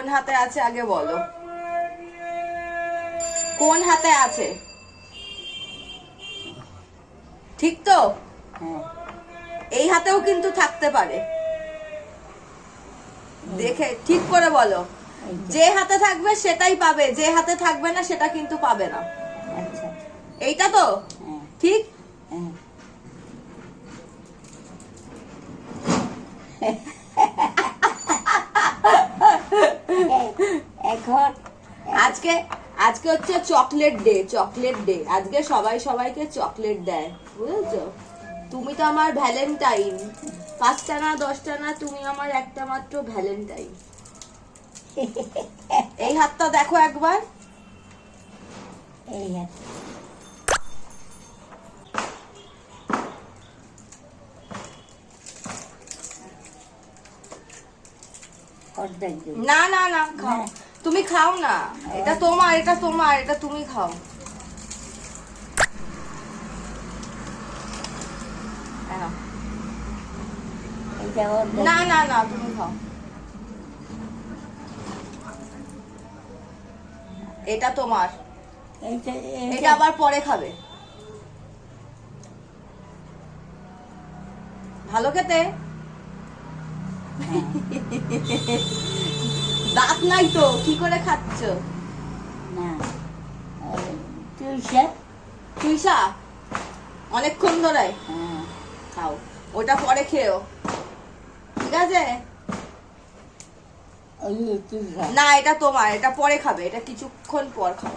কোন হাতে আছে আগে বলো, কোন হাতে আছে? ঠিক তো? হ্যাঁ, এই হাতেও কিন্তু থাকতে পারে, দেখে ঠিক করে বলো। যে হাতে থাকবে সেটাই পাবে, যে হাতে থাকবে না সেটা কিন্তু পাবে না। আচ্ছা, এইটা তো হ্যাঁ, ঠিক? হ্যাঁ। এখন আজকে আজকে হচ্ছে চকলেট ডে, চকলেট ডে। আজকে সবাই সবাইকে চকলেট দেয়, বুঝেছো? তুমি তো আমার ভ্যালেন্টাইন, 5টা না 10টা না, তুমি আমার একটা মাত্র ভ্যালেন্টাইন। এই হাতটা দেখো একবার। এই আছে। অর্ধেক দেব। না না না, খাও, না। তুমি খাও না। এটা তোমার, এটা তোমার, এটা তুমি খাও। হ্যাঁ। এটা অর্ধেক। না না না, তুমি খাও। এটা তোমার, এইটা এটা আবার পরে খাবে। ভালো খেতে। হ্যাঁ, দাঁত নাই তো, কি করে খাচ্ছ? না, তুলসা। তুইসা অনেকক্ষণ ধরে হ্যাঁ, খাও, ওটা পরে খেও, ঠিক আছে? ওই তুলসা। না, এটা তোমার, এটা পরে খাবে, এটা কিছুক্ষণ পর খাও।